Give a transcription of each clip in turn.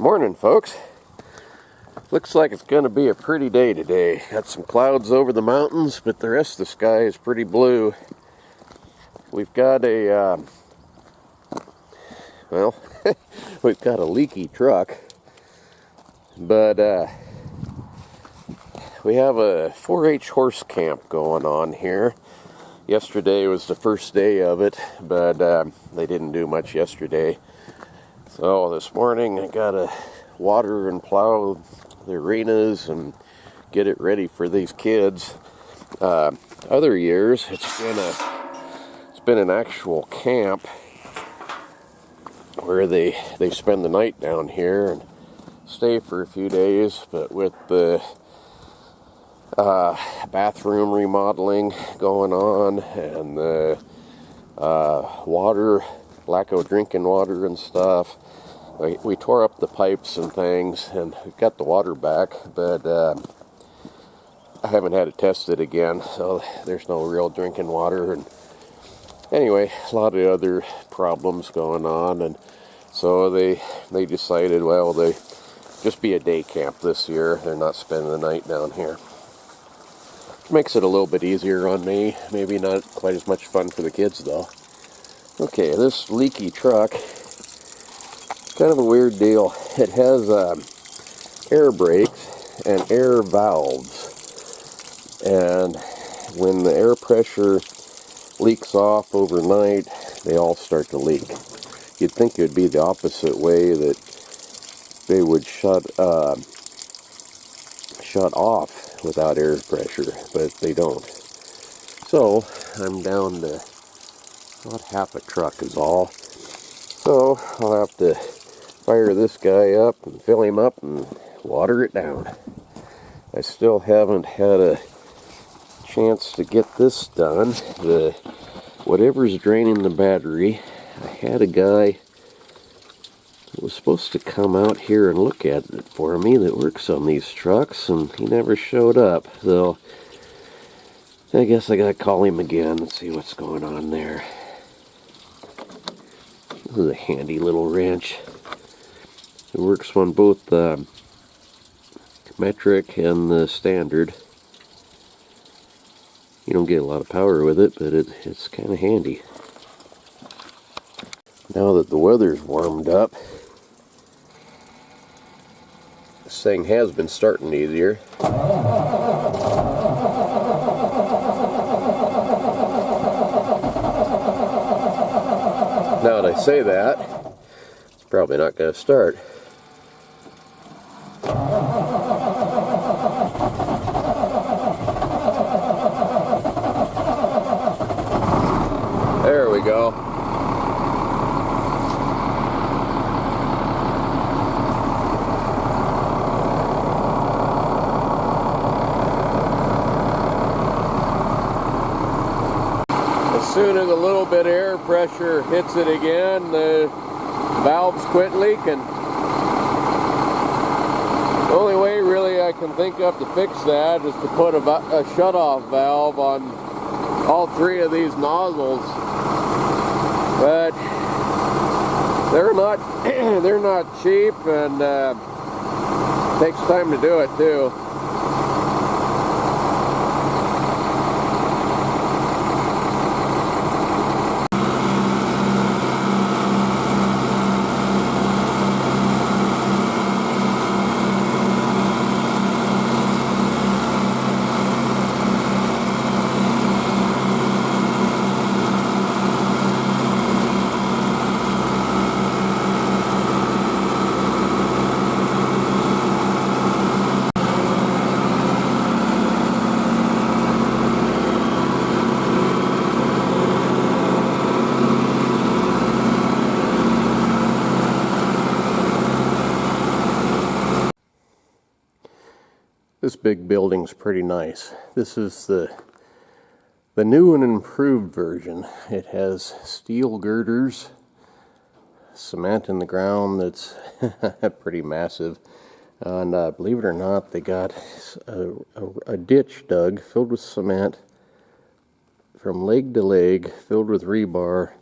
Morning, folks. Looks like it's going to be a pretty day today. Got some clouds over the mountains, but the rest of the sky is pretty blue. We've got a, we've got a leaky truck, but we have a 4-H horse camp going on here. Yesterday was the first day of it, but they didn't do much yesterday. So this morning I gotta water and plow the arenas and get it ready for these kids. Other years it's been an actual camp where they spend the night down here and stay for a few days, but with the bathroom remodeling going on and the lack of drinking water and stuff, we tore up the pipes and things and we got the water back, but I haven't had it tested again, so there's no real drinking water. And anyway, a lot of other problems going on, and so they decided, well, they just be a day camp this year. They're not spending the night down here. Makes it a little bit easier on me. Maybe not quite as much fun for the kids, though. Okay, this leaky truck, kind of a weird deal. It has air brakes and air valves, and when the air pressure leaks off overnight, they all start to leak. You'd think it would be the opposite way, that they would shut off without air pressure, but they don't. So I'm down to about half a truck is all. So I'll have to fire this guy up and fill him up and water it down. I still haven't had a chance to get this done. Whatever's draining the battery, I had a guy that was supposed to come out here and look at it for me that works on these trucks, and he never showed up. So I guess I gotta call him again and see what's going on there. This is a handy little wrench. It works on both the metric and the standard. You don't get a lot of power with it, but it's kind of handy. Now that the weather's warmed up, this thing has been starting easier. Now that I say that, it's probably not going to start. There we go. As soon as a little bit of air pressure hits it again, the valves quit leaking. The only way really I can think of to fix that is to put a shut-off valve on all three of these nozzles, but they're not cheap, and it takes time to do it too. This big building's pretty nice. This is the new and improved version. It has steel girders, cement in the ground that's pretty massive, and believe it or not, they got a ditch dug filled with cement from leg to leg, filled with rebar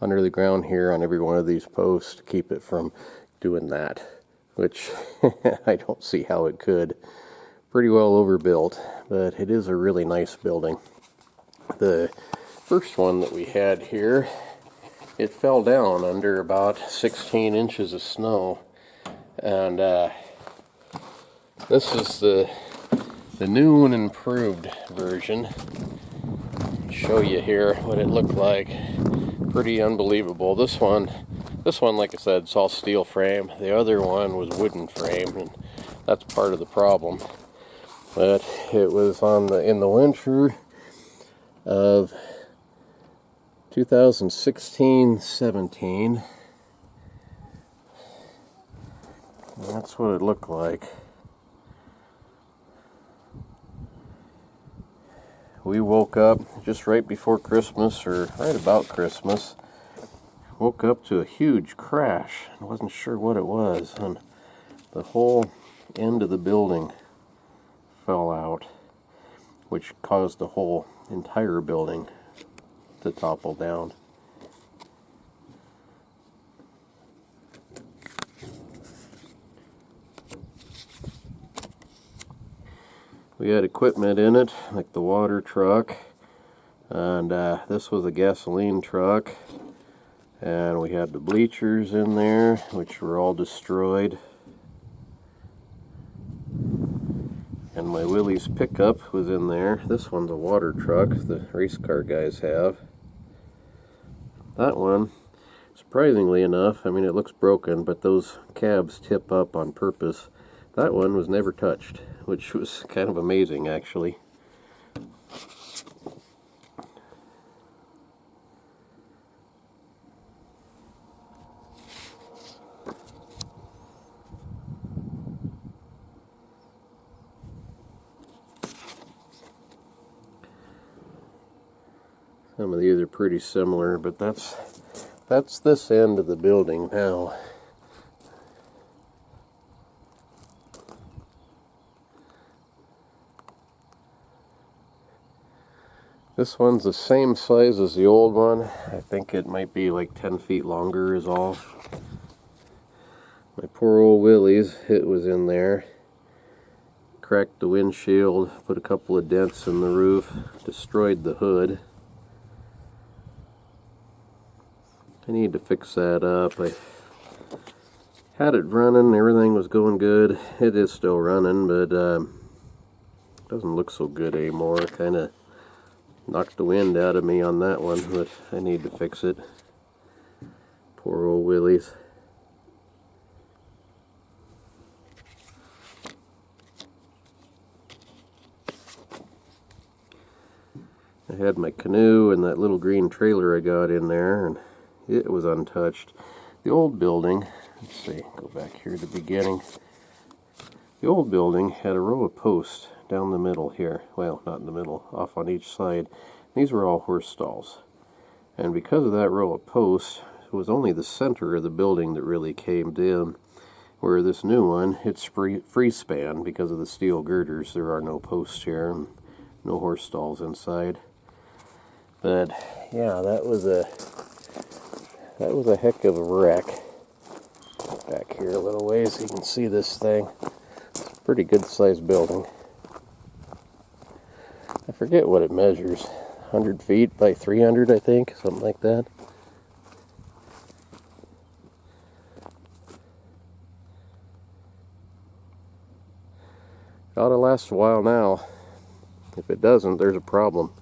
under the ground here on every one of these posts to keep it from doing that. which I don't see how it could. Pretty well overbuilt, but it is a really nice building. The first one that we had here, it fell down under about 16 inches of snow, and this is the new and improved version. I'll show you here what it looked like. Pretty unbelievable. This one, like I said, it's all steel frame. The other one was wooden frame, and that's part of the problem. But it was in the winter of 2016-17. That's what it looked like. We woke up just right before Christmas, or right about Christmas. Woke up to a huge crash. I wasn't sure what it was, and the whole end of the building fell out, which caused the whole entire building to topple down. We had equipment in it, like the water truck, and this was a gasoline truck, and we had the bleachers in there, which were all destroyed. And my Willys pickup was in there. This one's a water truck the race car guys have. That one, surprisingly enough, I mean, it looks broken, but those cabs tip up on purpose. That one was never touched, which was kind of amazing, actually. Some of these are pretty similar, but that's this end of the building now. This one's the same size as the old one. I think it might be like 10 feet longer is all. My poor old Willys, it was in there. Cracked the windshield, put a couple of dents in the roof, destroyed the hood. I need to fix that up. I had it running, everything was going good. It is still running, but doesn't look so good anymore. Kind of knocked the wind out of me on that one, but I need to fix it. Poor old Willys. I had my canoe and that little green trailer I got in there, and it was untouched. The old building, let's see, go back here to the beginning. The old building had a row of posts down the middle here. Well, not in the middle, off on each side. These were all horse stalls. And because of that row of posts, it was only the center of the building that really caved in. Where this new one, it's free span because of the steel girders. There are no posts here, and no horse stalls inside. But yeah, that was a heck of a wreck. Back here a little ways so you can see this thing. It's a pretty good sized building. I forget what it measures. 100 feet by 300, I think, something like that. It ought to last a while now. If it doesn't, there's a problem.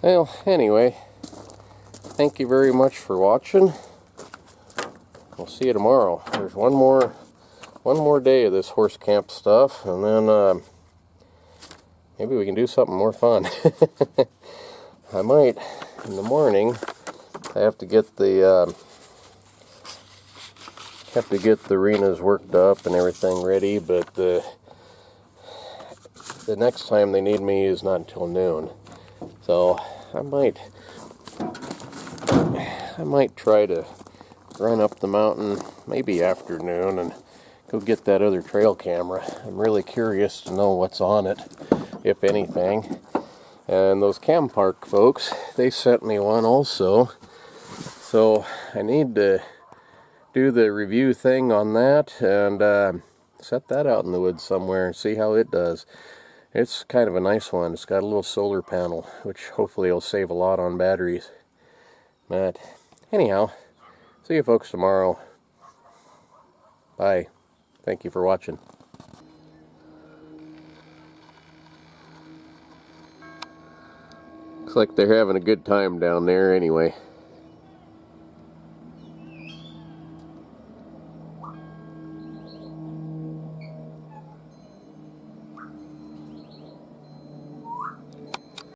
Well, anyway, thank you very much for watching. We'll see you tomorrow. There's one more day of this horse camp stuff, and then maybe we can do something more fun. I might in the morning. I have to get the arenas worked up and everything ready, but the next time they need me is not until noon. So I I might try to run up the mountain maybe afternoon and go get that other trail camera. I'm really curious to know what's on it, if anything. And those Cam Park folks, they sent me one also. So I need to do the review thing on that and set that out in the woods somewhere and see how it does. It's kind of a nice one. It's got a little solar panel, which hopefully will save a lot on batteries. But anyhow, see you folks tomorrow. Bye. Thank you for watching. Looks like they're having a good time down there anyway.